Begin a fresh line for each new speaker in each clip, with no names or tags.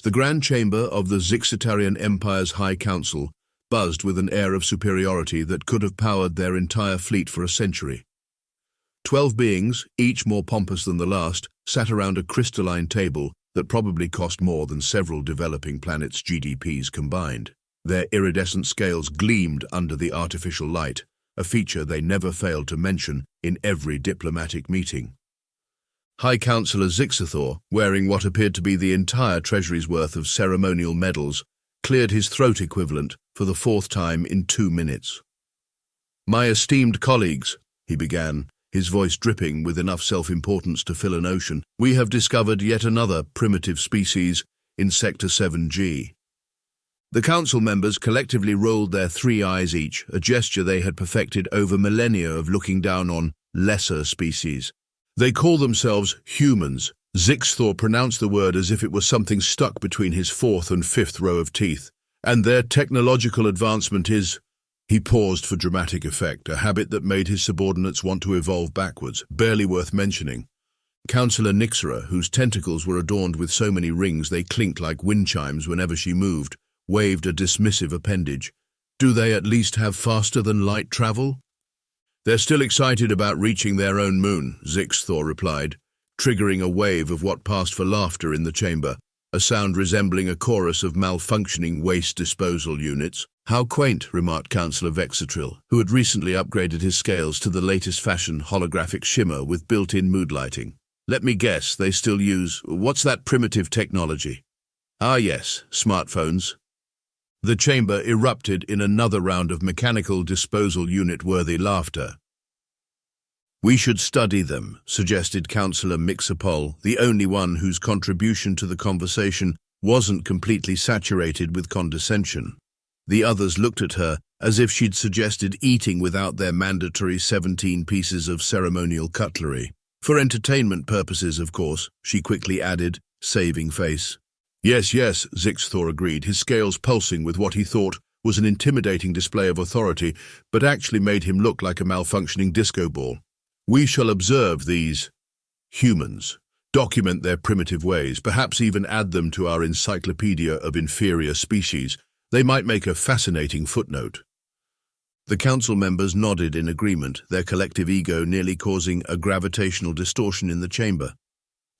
The Grand Chamber of the Zyx'tarian Empire's High Council buzzed with an air of superiority that could have powered their entire fleet for a century. 12 beings, each more pompous than the last, sat around a crystalline table that probably cost more than several developing planets' GDPs combined. Their iridescent scales gleamed under the artificial light, a feature they never failed to mention in every diplomatic meeting. High Councillor Zyx'tar, wearing what appeared to be the entire treasury's worth of ceremonial medals, cleared his throat equivalent for the 4th time in 2 minutes. "My esteemed colleagues," he began, his voice dripping with enough self-importance to fill an ocean, "we have discovered yet another primitive species in Sector 7G. The council members collectively rolled their 3 eyes each, a gesture they had perfected over millennia of looking down on lesser species. "They call themselves humans." Zyx'tar pronounced the word as if it was something stuck between his 4th and 5th row of teeth. "And their technological advancement is—" He paused for dramatic effect, a habit that made his subordinates want to evolve backwards, barely worth mentioning. Councillor Nyxera, whose tentacles were adorned with so many rings they clinked like wind chimes whenever she moved, waved a dismissive appendage. "Do they at least have faster-than-light travel?" "They're still excited about reaching their own moon," Zyx'tar replied, triggering a wave of what passed for laughter in the chamber, a sound resembling a chorus of malfunctioning waste disposal units. "How quaint," remarked Councillor Vexatril, who had recently upgraded his scales to the latest fashion holographic shimmer with built-in mood lighting. "Let me guess, they still use— what's that primitive technology?" "Ah yes, smartphones." The chamber erupted in another round of mechanical disposal unit-worthy laughter. "We should study them," suggested Councillor Mixapol, the only one whose contribution to the conversation wasn't completely saturated with condescension. The others looked at her as if she'd suggested eating without their mandatory 17 pieces of ceremonial cutlery. "For entertainment purposes, of course," she quickly added, saving face. Yes, Zyx'tar agreed, his scales pulsing with what he thought was an intimidating display of authority, but actually made him look like a malfunctioning disco ball. "We shall observe these humans, document their primitive ways, perhaps even add them to our encyclopedia of inferior species. They might make a fascinating footnote." The council members nodded in agreement, their collective ego nearly causing a gravitational distortion in the chamber.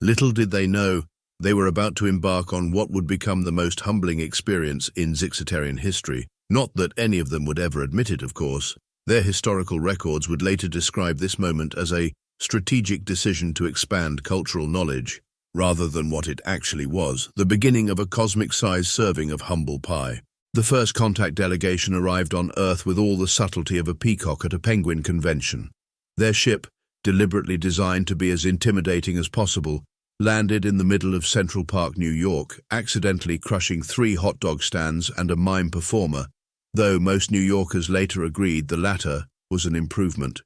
Little did they know, they were about to embark on what would become the most humbling experience in Zyx'tarian history. Not that any of them would ever admit it, of course. Their historical records would later describe this moment as a strategic decision to expand cultural knowledge, rather than what it actually was, the beginning of a cosmic-sized serving of humble pie. The first contact delegation arrived on Earth with all the subtlety of a peacock at a penguin convention. Their ship, deliberately designed to be as intimidating as possible, landed in the middle of Central Park, New York, accidentally crushing 3 hot dog stands and a mime performer, though most New Yorkers later agreed the latter was an improvement.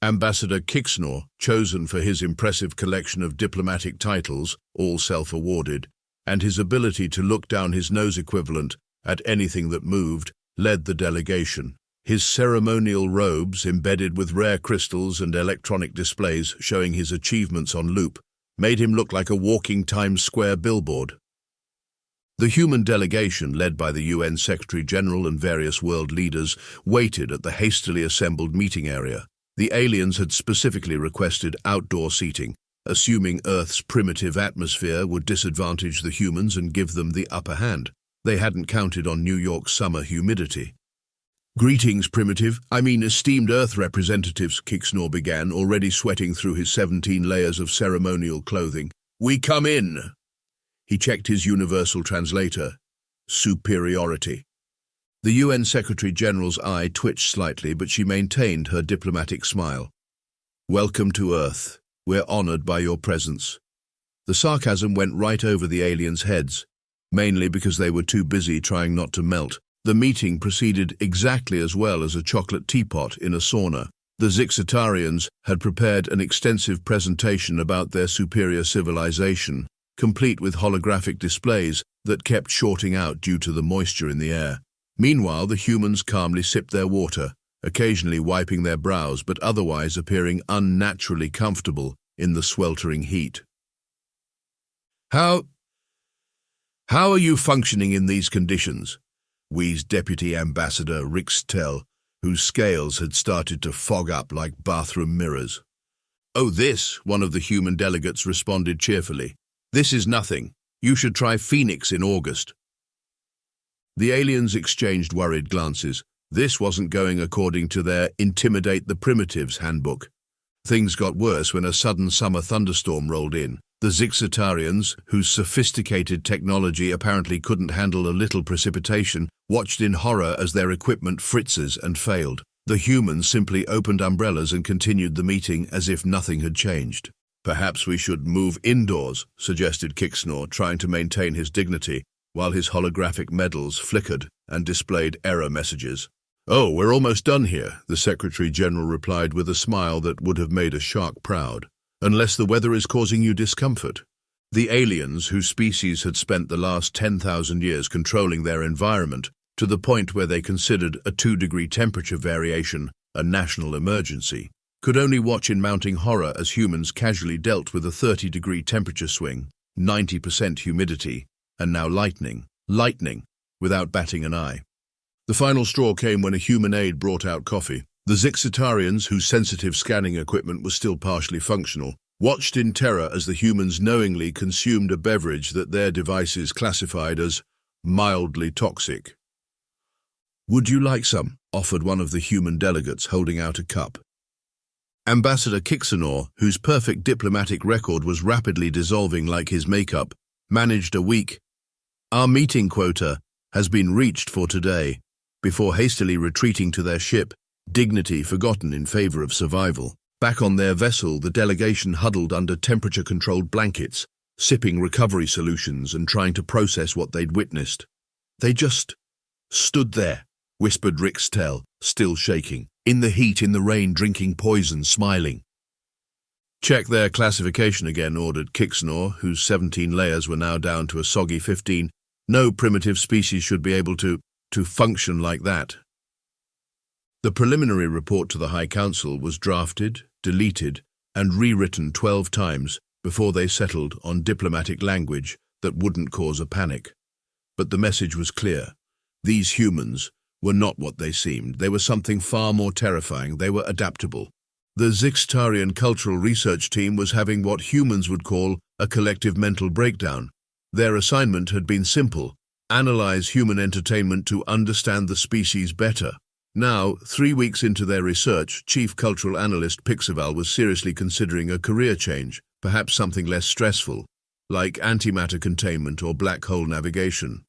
Ambassador Kixnor, chosen for his impressive collection of diplomatic titles, all self-awarded, and his ability to look down his nose equivalent at anything that moved, led the delegation. His ceremonial robes, embedded with rare crystals and electronic displays showing his achievements on loop, made him look like a walking Times Square billboard. The human delegation, led by the UN Secretary-General and various world leaders, waited at the hastily assembled meeting area. The aliens had specifically requested outdoor seating, assuming Earth's primitive atmosphere would disadvantage the humans and give them the upper hand. They hadn't counted on New York's summer humidity. "Greetings, esteemed Earth representatives," Kixnor began, already sweating through his 17 layers of ceremonial clothing. "We come in." He checked his universal translator. Superiority. The UN Secretary-General's eye twitched slightly, but she maintained her diplomatic smile. "Welcome to Earth. We're honored by your presence." The sarcasm went right over the aliens' heads, mainly because they were too busy trying not to melt. The meeting proceeded exactly as well as a chocolate teapot in a sauna. The Zyx'tarians had prepared an extensive presentation about their superior civilization, complete with holographic displays that kept shorting out due to the moisture in the air. Meanwhile, the humans calmly sipped their water, occasionally wiping their brows but otherwise appearing unnaturally comfortable in the sweltering heat. How "How are you functioning in these conditions?" wheezed Deputy Ambassador Zyx'tarian, whose scales had started to fog up like bathroom mirrors. "Oh, this," one of the human delegates responded cheerfully. "This is nothing. You should try Phoenix in August." The aliens exchanged worried glances. This wasn't going according to their Intimidate the Primitives handbook. Things got worse when a sudden summer thunderstorm rolled in. The Zyx'tarians, whose sophisticated technology apparently couldn't handle a little precipitation, watched in horror as their equipment fritzes and failed. The humans simply opened umbrellas and continued the meeting as if nothing had changed. "Perhaps we should move indoors," suggested Kixnor, trying to maintain his dignity, while his holographic medals flickered and displayed error messages. "Oh, we're almost done here," the Secretary-General replied with a smile that would have made a shark proud. "Unless the weather is causing you discomfort." The aliens, whose species had spent the last 10,000 years controlling their environment, to the point where they considered a 2-degree temperature variation a national emergency, could only watch in mounting horror as humans casually dealt with a 30-degree temperature swing, 90% humidity, and now lightning, without batting an eye. The final straw came when a human aide brought out coffee. The Zyx'tarians, whose sensitive scanning equipment was still partially functional, watched in terror as the humans knowingly consumed a beverage that their devices classified as mildly toxic. "Would you like some?" offered one of the human delegates, holding out a cup. Ambassador Kixnor, whose perfect diplomatic record was rapidly dissolving like his makeup, managed a weak, "Our meeting quota has been reached for today," before hastily retreating to their ship, dignity forgotten in favor of survival. Back on their vessel, the delegation huddled under temperature-controlled blankets, sipping recovery solutions and trying to process what they'd witnessed. "They just stood there," whispered Zyx'tarian, still shaking, "in the heat, in the rain, drinking poison, smiling." "Check their classification again," ordered Kixnor, whose 17 layers were now down to a soggy 15. "No primitive species should be able to function like that." The preliminary report to the High Council was drafted, deleted, and rewritten 12 times before they settled on diplomatic language that wouldn't cause a panic. But the message was clear. These humans were not what they seemed. They were something far more terrifying. They were adaptable. The Zyx'tarian Cultural Research Team was having what humans would call a collective mental breakdown. Their assignment had been simple: analyze human entertainment to understand the species better. Now, 3 weeks into their research, Chief Cultural Analyst Pixaval was seriously considering a career change, perhaps something less stressful, like antimatter containment or black hole navigation.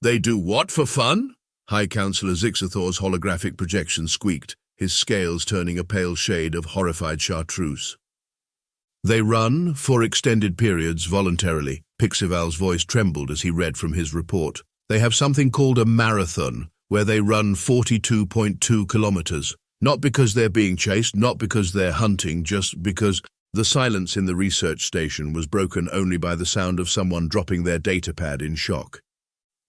"They do what for fun?" High Councillor Zyx'tarian's holographic projection squeaked, his scales turning a pale shade of horrified chartreuse. "They run, for extended periods, voluntarily." Pixaval's voice trembled as he read from his report. "They have something called a marathon, where they run 42.2 kilometers. Not because they're being chased, not because they're hunting, just because..." The silence in the research station was broken only by the sound of someone dropping their datapad in shock.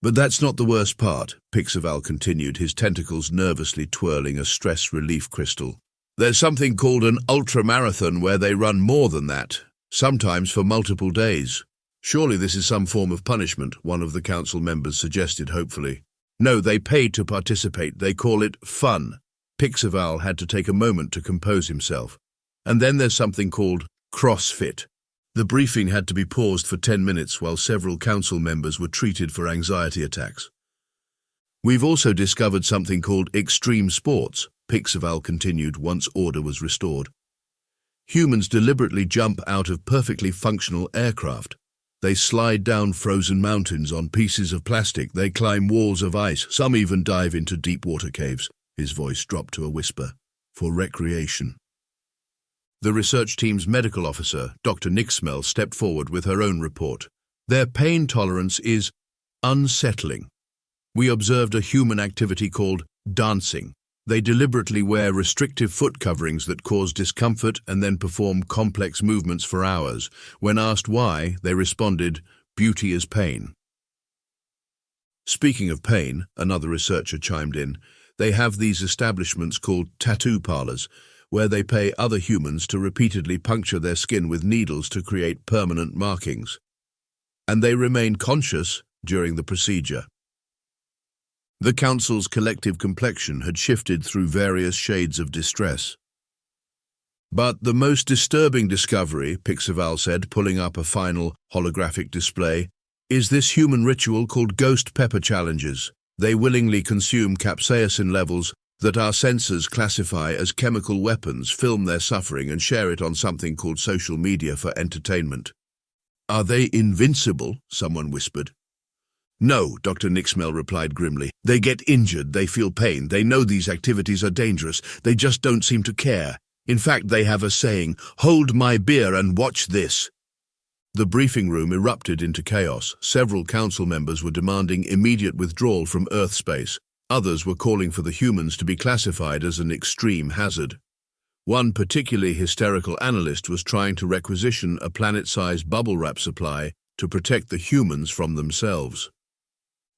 "But that's not the worst part," Pixaval continued, his tentacles nervously twirling a stress relief crystal. "There's something called an ultramarathon where they run more than that, sometimes for multiple days." "Surely this is some form of punishment," one of the council members suggested hopefully. "No, they pay to participate. They call it fun." Pixaval had to take a moment to compose himself. "And then there's something called CrossFit." The briefing had to be paused for 10 minutes while several council members were treated for anxiety attacks. "We've also discovered something called extreme sports," Pixaval continued once order was restored. "Humans deliberately jump out of perfectly functional aircraft. They slide down frozen mountains on pieces of plastic. They climb walls of ice. Some even dive into deep water caves." His voice dropped to a whisper. "For recreation." The research team's medical officer, Dr. Nixmel, stepped forward with her own report. "Their pain tolerance is unsettling. We observed a human activity called dancing. They deliberately wear restrictive foot coverings that cause discomfort and then perform complex movements for hours. When asked why, they responded, 'Beauty is pain.'" Speaking of pain, another researcher chimed in, "They have these establishments called tattoo parlors, where they pay other humans to repeatedly puncture their skin with needles to create permanent markings. And they remain conscious during the procedure. The Council's collective complexion had shifted through various shades of distress. But the most disturbing discovery, Pixaval said, pulling up a final holographic display, is this human ritual called ghost pepper challenges. They willingly consume capsaicin levels that our sensors classify as chemical weapons, film their suffering and share it on something called social media for entertainment. Are they invincible? Someone whispered. No, Dr. Nixmel replied grimly. They get injured, they feel pain, they know these activities are dangerous, they just don't seem to care. In fact, they have a saying, "Hold my beer and watch this." The briefing room erupted into chaos. Several council members were demanding immediate withdrawal from Earth space. Others were calling for the humans to be classified as an extreme hazard. One particularly hysterical analyst was trying to requisition a planet-sized bubble wrap supply to protect the humans from themselves.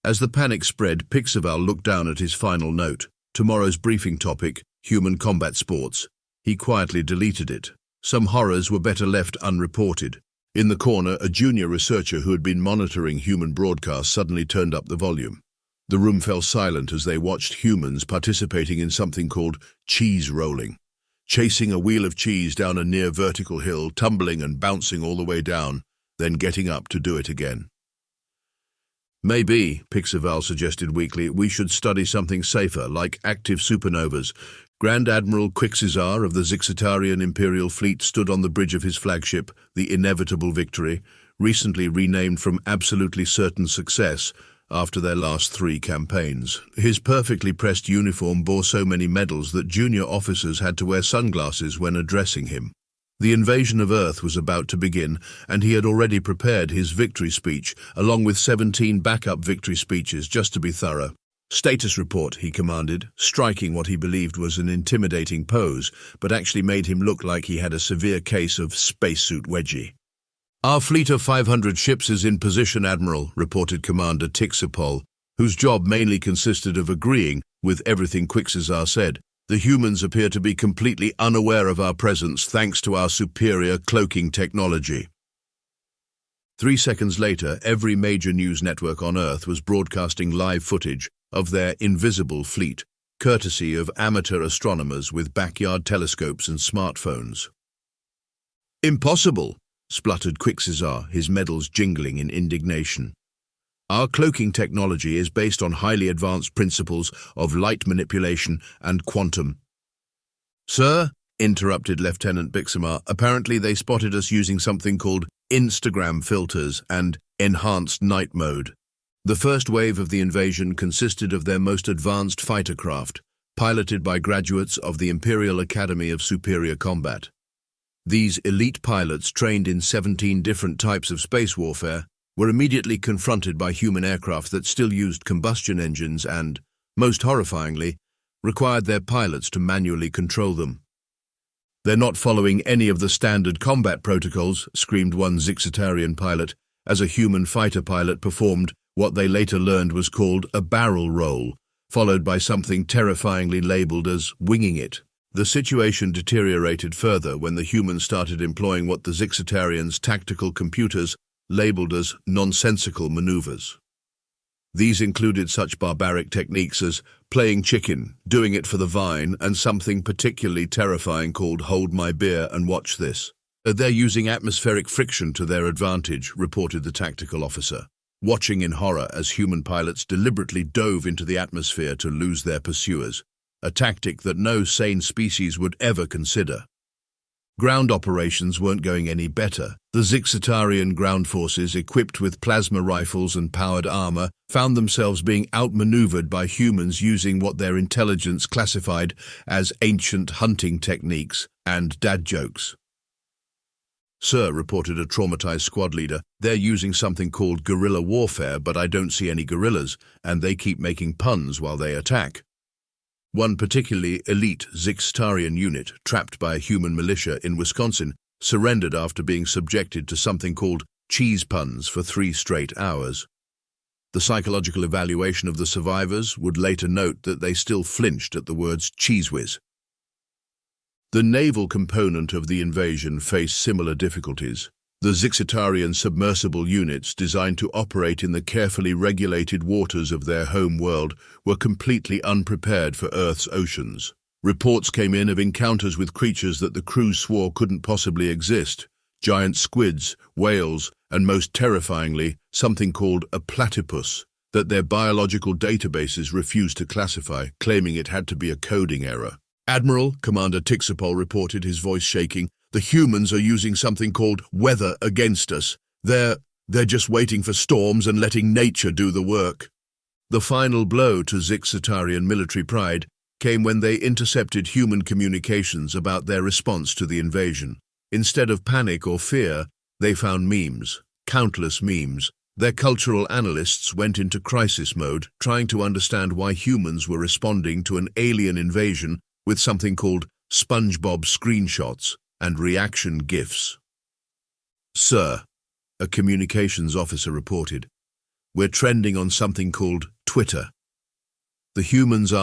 As the panic spread, Pixaval looked down at his final note. Tomorrow's briefing topic, human combat sports. He quietly deleted it. Some horrors were better left unreported. In the corner, a junior researcher who had been monitoring human broadcasts suddenly turned up the volume. The room fell silent as they watched humans participating in something called cheese rolling, chasing a wheel of cheese down a near vertical hill, tumbling and bouncing all the way down, then getting up to do it again. Maybe, Pixaval suggested weakly, we should study something safer, like active supernovas. Grand Admiral Quixizar of the Zyx'tarian Imperial Fleet stood on the bridge of his flagship, the Inevitable Victory, recently renamed from Absolutely Certain Success after their last 3 campaigns. His perfectly pressed uniform bore so many medals that junior officers had to wear sunglasses when addressing him. The invasion of Earth was about to begin, and he had already prepared his victory speech, along with 17 backup victory speeches, just to be thorough. Status report, he commanded, striking what he believed was an intimidating pose, but actually made him look like he had a severe case of spacesuit wedgie. Our fleet of 500 ships is in position, Admiral, reported Commander Tixapol, whose job mainly consisted of agreeing with everything Quixizar said. The humans appear to be completely unaware of our presence thanks to our superior cloaking technology. 3 seconds later, every major news network on Earth was broadcasting live footage of their invisible fleet, courtesy of amateur astronomers with backyard telescopes and smartphones. Impossible, spluttered Quixizar, his medals jingling in indignation. Our cloaking technology is based on highly advanced principles of light manipulation and quantum. Sir, interrupted Lieutenant Bixamar, apparently they spotted us using something called Instagram filters and enhanced night mode. The first wave of the invasion consisted of their most advanced fighter craft, piloted by graduates of the Imperial Academy of Superior Combat. These elite pilots, trained in 17 different types of space warfare, were immediately confronted by human aircraft that still used combustion engines and, most horrifyingly, required their pilots to manually control them. They're not following any of the standard combat protocols, screamed one Zyx'tarian pilot, as a human fighter pilot performed what they later learned was called a barrel roll, followed by something terrifyingly labeled as winging it. The situation deteriorated further when the humans started employing what the Zyx'tarians' tactical computers labeled as nonsensical maneuvers. These included such barbaric techniques as playing chicken, doing it for the vine, and something particularly terrifying called hold my beer and watch this. They're using atmospheric friction to their advantage, reported the tactical officer, watching in horror as human pilots deliberately dove into the atmosphere to lose their pursuers, a tactic that no sane species would ever consider. Ground operations weren't going any better. The Zyx'tarian ground forces, equipped with plasma rifles and powered armor, found themselves being outmaneuvered by humans using what their intelligence classified as ancient hunting techniques and dad jokes. Sir, reported a traumatized squad leader, they're using something called guerrilla warfare, but I don't see any guerrillas, and they keep making puns while they attack. One particularly elite Zyx'tarian unit, trapped by a human militia in Wisconsin, surrendered after being subjected to something called cheese puns for 3 straight hours. The psychological evaluation of the survivors would later note that they still flinched at the words cheese whiz. The naval component of the invasion faced similar difficulties. The Zyx'tarian submersible units designed to operate in the carefully regulated waters of their home world were completely unprepared for Earth's oceans. Reports came in of encounters with creatures that the crews swore couldn't possibly exist. Giant squids, whales, and most terrifyingly, something called a platypus, that their biological databases refused to classify, claiming it had to be a coding error. "Admiral," Commander Tixapol reported, his voice shaking, "the humans are using something called weather against us. They're just waiting for storms and letting nature do the work." The final blow to Zyx'tarian military pride came when they intercepted human communications about their response to the invasion. Instead of panic or fear, they found memes, countless memes. Their cultural analysts went into crisis mode, trying to understand why humans were responding to an alien invasion with something called SpongeBob screenshots and reaction GIFs. "Sir," a communications officer reported, "we're trending on something called Twitter. The humans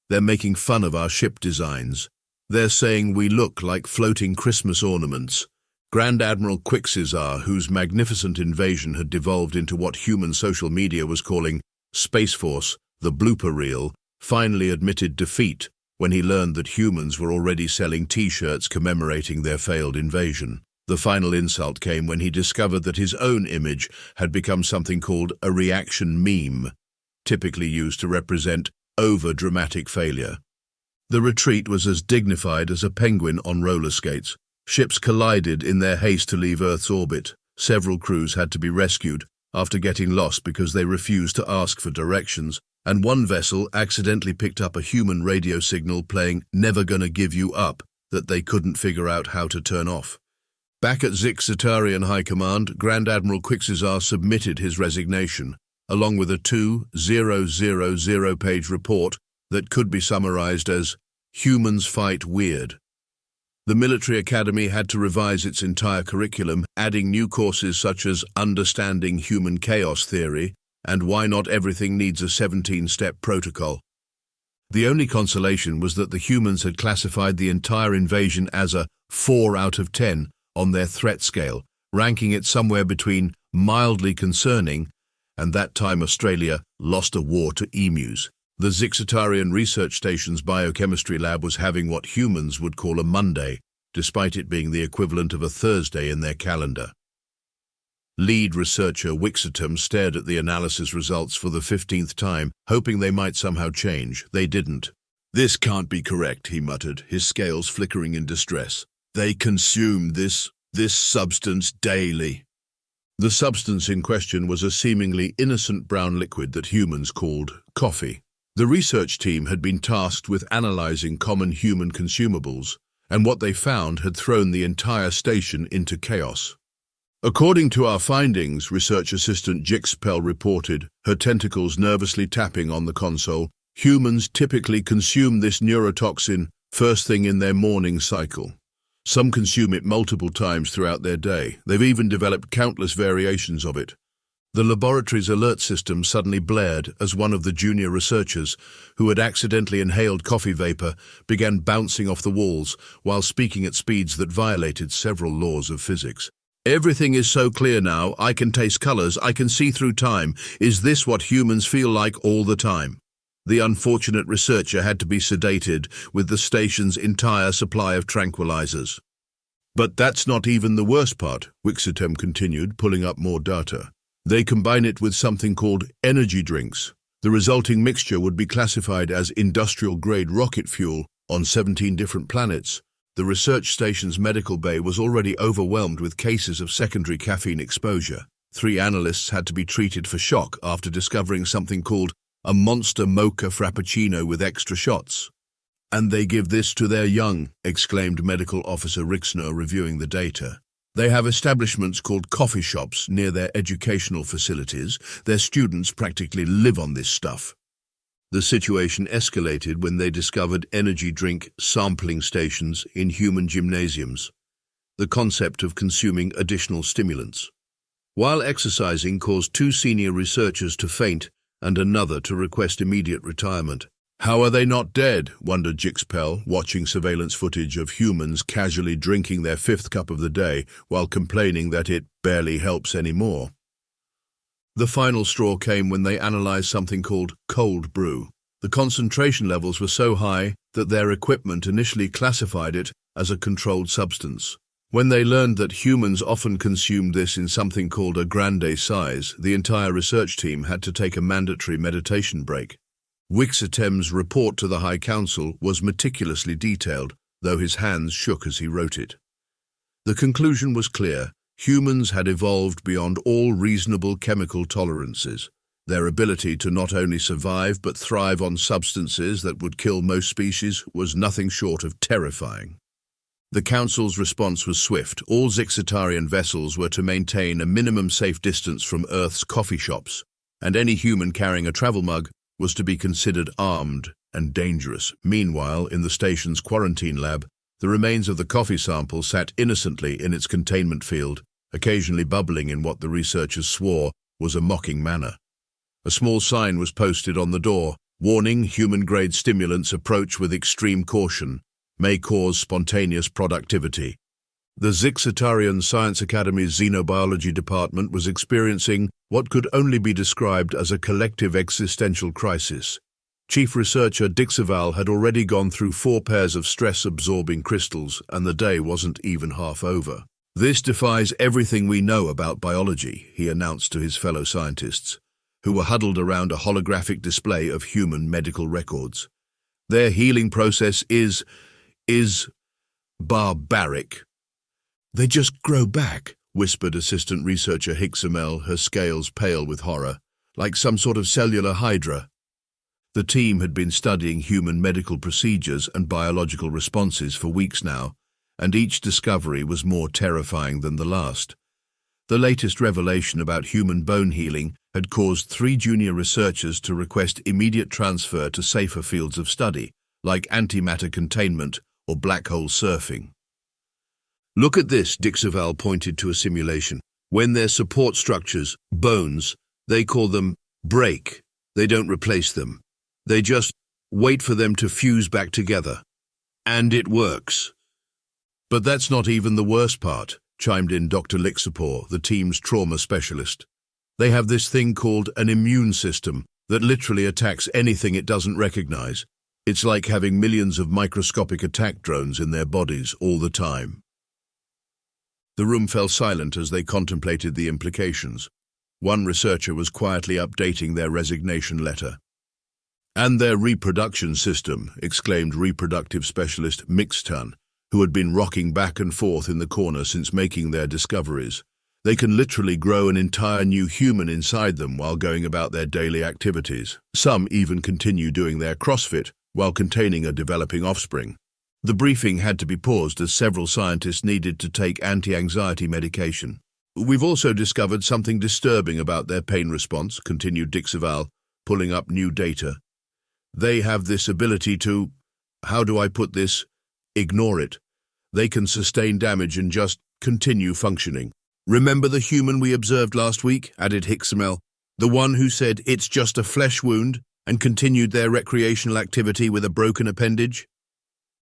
they're making fun of our ship designs. They're saying we look like floating Christmas ornaments." Grand Admiral Quixizar, whose magnificent invasion had devolved into what human social media was calling Space Force, the blooper reel, finally admitted defeat when he learned that humans were already selling T-shirts commemorating their failed invasion. The final insult came when he discovered that his own image had become something called a reaction meme, typically used to represent over-dramatic failure. The retreat was as dignified as a penguin on roller skates. Ships collided in their haste to leave Earth's orbit. Several crews had to be rescued after getting lost because they refused to ask for directions, and one vessel accidentally picked up a human radio signal playing "Never Gonna Give You Up" that they couldn't figure out how to turn off. Back at Zyx'tarian High Command, Grand Admiral Quixizar submitted his resignation, along with a 2,000-page report that could be summarized as "Humans Fight Weird." The military academy had to revise its entire curriculum, adding new courses such as Understanding Human Chaos Theory and Why Not Everything Needs a 17-Step Protocol. The only consolation was that the humans had classified the entire invasion as a 4 out of 10 on their threat scale, ranking it somewhere between mildly concerning and that time Australia lost a war to emus. The Zyx'tarian Research Station's biochemistry lab was having what humans would call a Monday, despite it being the equivalent of a Thursday in their calendar. Lead researcher Zyx'tarian stared at the analysis results for the 15th time, hoping they might somehow change. They didn't. "This can't be correct," he muttered, his scales flickering in distress. "They consume this substance daily." The substance in question was a seemingly innocent brown liquid that humans called coffee. The research team had been tasked with analyzing common human consumables, and what they found had thrown the entire station into chaos. "According to our findings," research assistant Zyx'tarian reported, her tentacles nervously tapping on the console, "humans typically consume this neurotoxin first thing in their morning cycle. Some consume it multiple times throughout their day. They've even developed countless variations of it." The laboratory's alert system suddenly blared as one of the junior researchers, who had accidentally inhaled coffee vapor, began bouncing off the walls while speaking at speeds that violated several laws of physics. "Everything is so clear now. I can taste colors. I can see through time. Is this what humans feel like all the time?" The unfortunate researcher had to be sedated with the station's entire supply of tranquilizers. "But that's not even the worst part," Zyx'tarian continued, pulling up more data. "They combine it with something called energy drinks. The resulting mixture would be classified as industrial-grade rocket fuel on 17 different planets." The research station's medical bay was already overwhelmed with cases of secondary caffeine exposure. 3 analysts had to be treated for shock after discovering something called a monster mocha frappuccino with extra shots. "And they give this to their young," exclaimed Medical Officer Rixner, reviewing the data. "They have establishments called coffee shops near their educational facilities. Their students practically live on this stuff." The situation escalated when they discovered energy drink sampling stations in human gymnasiums, the concept of consuming additional stimulants. While exercising caused 2 senior researchers to faint and another to request immediate retirement. How are they not dead? Wondered Zyx'tarian, watching surveillance footage of humans casually drinking their 5th cup of the day while complaining that it barely helps anymore. The final straw came when they analyzed something called cold brew. The concentration levels were so high that their equipment initially classified it as a controlled substance. When they learned that humans often consumed this in something called a grande size, the entire research team had to take a mandatory meditation break. Zyx'tarian's report to the High Council was meticulously detailed, though his hands shook as he wrote it. The conclusion was clear. Humans had evolved beyond all reasonable chemical tolerances. Their ability to not only survive but thrive on substances that would kill most species was nothing short of terrifying. The Council's response was swift. All Zyx'tarian vessels were to maintain a minimum safe distance from Earth's coffee shops, and any human carrying a travel mug was to be considered armed and dangerous. Meanwhile, in the station's quarantine lab, the remains of the coffee sample sat innocently in its containment field, occasionally bubbling in what the researchers swore was a mocking manner. A small sign was posted on the door, warning human-grade stimulants approach with extreme caution, may cause spontaneous productivity. The Zyx'tarian Science Academy's Xenobiology department was experiencing what could only be described as a collective existential crisis. Chief researcher Zyx'tarian had already gone through 4 pairs of stress-absorbing crystals, and the day wasn't even half over. "This defies everything we know about biology," he announced to his fellow scientists, who were huddled around a holographic display of human medical records. "Their healing process is barbaric." "They just grow back," whispered assistant researcher HFY, her scales pale with horror, "like some sort of cellular hydra." The team had been studying human medical procedures and biological responses for weeks now, and each discovery was more terrifying than the last. The latest revelation about human bone healing had caused 3 junior researchers to request immediate transfer to safer fields of study, like antimatter containment or black hole surfing. "Look at this," Zyx'tarian pointed to a simulation. "When their support structures, bones, they call them break. They don't replace them. They just wait for them to fuse back together. And it works." "But that's not even the worst part," chimed in Dr. Lixapor, the team's trauma specialist. "They have this thing called an immune system that literally attacks anything it doesn't recognize. It's like having millions of microscopic attack drones in their bodies all the time." The room fell silent as they contemplated the implications. One researcher was quietly updating their resignation letter. "And their reproduction system," exclaimed reproductive specialist Zyx'tarian, who had been rocking back and forth in the corner since making their discoveries. "They can literally grow an entire new human inside them while going about their daily activities. Some even continue doing their CrossFit while containing a developing offspring." The briefing had to be paused as several scientists needed to take anti-anxiety medication. "We've also discovered something disturbing about their pain response," continued Zyx'tarian, pulling up new data. "They have this ability to, how do I put this, ignore it. They can sustain damage and just continue functioning." "Remember the human we observed last week?" added Zyx'tarian, "the one who said it's just a flesh wound and continued their recreational activity with a broken appendage?"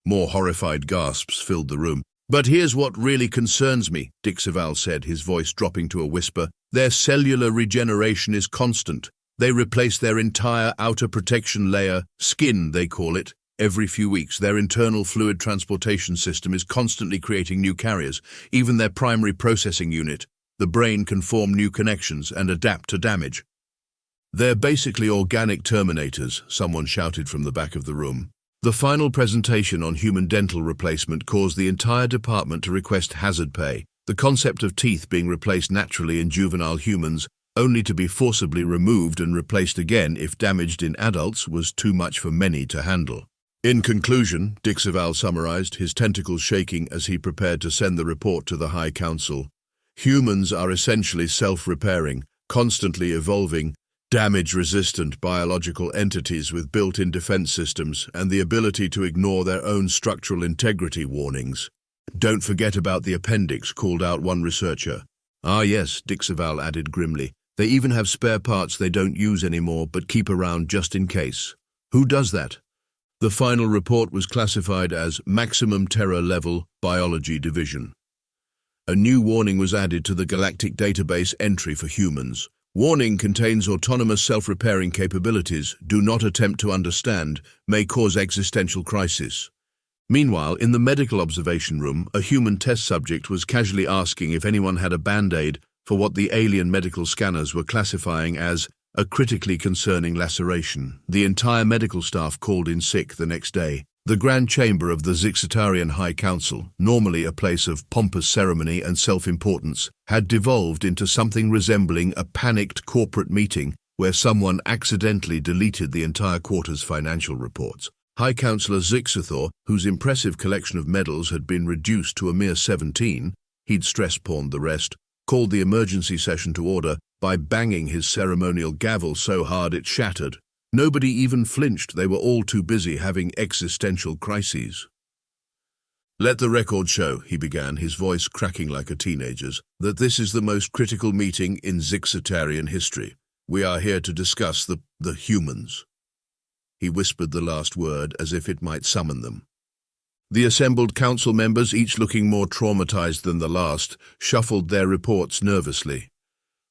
More horrified gasps filled the room. "But here's what really concerns me," Zyx'tarian said, his voice dropping to a whisper. "Their cellular regeneration is constant. They replace their entire outer protection layer, skin they call it, every few weeks. Their internal fluid transportation system is constantly creating new carriers. Even their primary processing unit, the brain, can form new connections and adapt to damage." "They're basically organic terminators," someone shouted from the back of the room. The final presentation on human dental replacement caused the entire department to request hazard pay. The concept of teeth being replaced naturally in juvenile humans, only to be forcibly removed and replaced again if damaged in adults, was too much for many to handle. "In conclusion," Zyx'tarian summarized, his tentacles shaking as he prepared to send the report to the High Council, "humans are essentially self-repairing, constantly evolving, damage-resistant biological entities with built-in defense systems and the ability to ignore their own structural integrity warnings." "Don't forget about the appendix," called out one researcher. "Ah yes," Zyx'tarian added grimly. "They even have spare parts they don't use anymore but keep around just in case." "Who does that?" The final report was classified as Maximum Terror Level Biology Division. A new warning was added to the galactic database entry for humans. Warning: contains autonomous self-repairing capabilities. Do not attempt to understand. May cause existential crisis. Meanwhile, in the medical observation room, a human test subject was casually asking if anyone had a band-aid for what the alien medical scanners were classifying as a critically concerning laceration. The entire medical staff called in sick the next day. The Grand Chamber of the Zyx'tarian High Council, normally a place of pompous ceremony and self-importance, had devolved into something resembling a panicked corporate meeting where someone accidentally deleted the entire quarter's financial reports. High Councillor Zyx'tar, whose impressive collection of medals had been reduced to a mere 17, he'd stress-pawned the rest, called the emergency session to order by banging his ceremonial gavel so hard it shattered. Nobody even flinched. They were all too busy having existential crises. "Let the record show," he began, his voice cracking like a teenager's, "that this is the most critical meeting in Zyx'tarian history. We are here to discuss the humans." He whispered the last word as if it might summon them. The assembled council members, each looking more traumatized than the last, shuffled their reports nervously.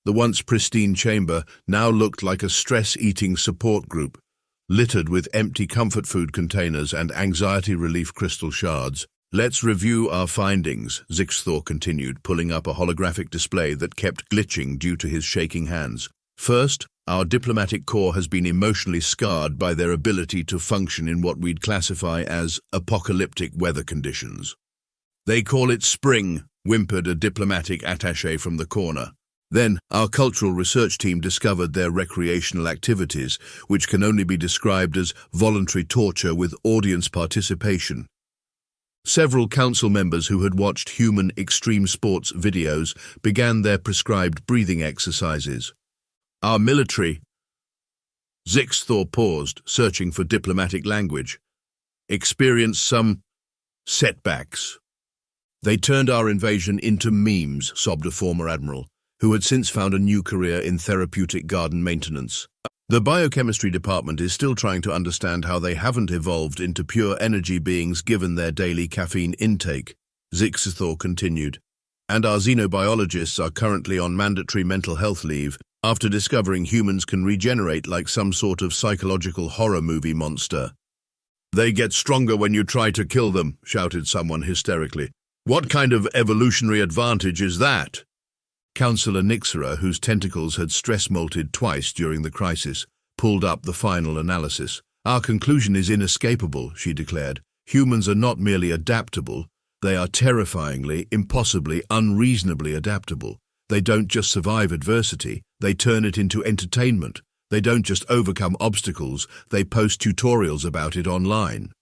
The once pristine chamber now looked like a stress-eating support group, littered with empty comfort food containers and anxiety relief crystal shards. "Let's review our findings," Zyx'tar continued, pulling up a holographic display that kept glitching due to his shaking hands. "First, our diplomatic corps has been emotionally scarred by their ability to function in what we'd classify as apocalyptic weather conditions." "They call it spring," whimpered a diplomatic attaché from the corner. Then, our cultural research team discovered their recreational activities, which can only be described as voluntary torture with audience participation. Several council members who had watched human extreme sports videos began their prescribed breathing exercises. "Our military..." Zyx'tar paused, searching for diplomatic language. "Experienced some setbacks. They turned our invasion into memes," sobbed a former admiral, who had since found a new career in therapeutic garden maintenance. "The biochemistry department is still trying to understand how they haven't evolved into pure energy beings given their daily caffeine intake," Zyx'tar continued. "And our xenobiologists are currently on mandatory mental health leave after discovering humans can regenerate like some sort of psychological horror movie monster." "They get stronger when you try to kill them," shouted someone hysterically. "What kind of evolutionary advantage is that?" Councillor Nixera, whose tentacles had stress-molted twice during the crisis, pulled up the final analysis. "Our conclusion is inescapable," she declared. "Humans are not merely adaptable, they are terrifyingly, impossibly, unreasonably adaptable. They don't just survive adversity, they turn it into entertainment. They don't just overcome obstacles, they post tutorials about it online."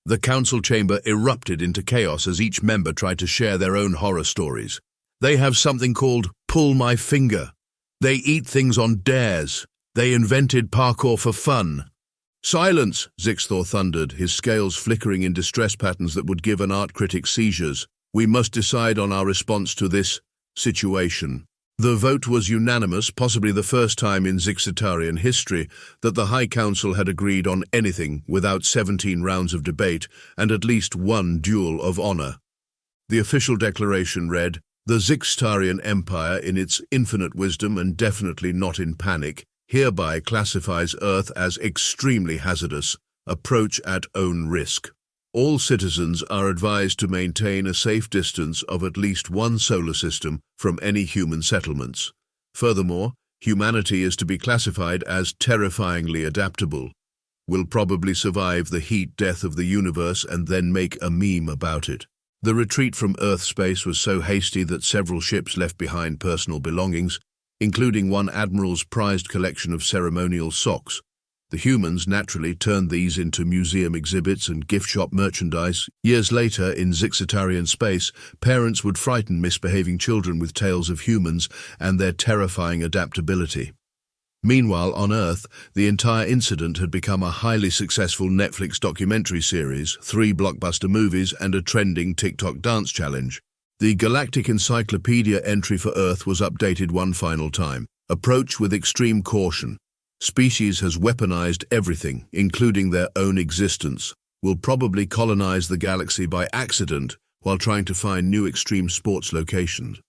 The council chamber erupted into chaos as each member tried to share their own horror stories. "They have something called pull my finger. They eat things on dares. They invented parkour for fun." "Silence!" Zyx'tar thundered, his scales flickering in distress patterns that would give an art critic seizures. "We must decide on our response to this situation." The vote was unanimous, possibly the first time in Zyx'tarian history that the High Council had agreed on anything without 17 rounds of debate and at least one duel of honor. The official declaration read, "The Zyx'tarian Empire, in its infinite wisdom and definitely not in panic, hereby classifies Earth as extremely hazardous. Approach at own risk. All citizens are advised to maintain a safe distance of at least one solar system from any human settlements. Furthermore, humanity is to be classified as terrifyingly adaptable. Will probably survive the heat death of the universe and then make a meme about it." The retreat from Earth space was so hasty that several ships left behind personal belongings, including one admiral's prized collection of ceremonial socks. The humans naturally turned these into museum exhibits and gift shop merchandise. Years later, in Zyx'tarian space, parents would frighten misbehaving children with tales of humans and their terrifying adaptability. Meanwhile, on Earth, the entire incident had become a highly successful Netflix documentary series, 3 blockbuster movies, and a trending TikTok dance challenge. The Galactic Encyclopedia entry for Earth was updated one final time. "Approach with extreme caution. species has weaponized everything, including their own existence, will probably colonize the galaxy by accident while trying to find new extreme sports locations.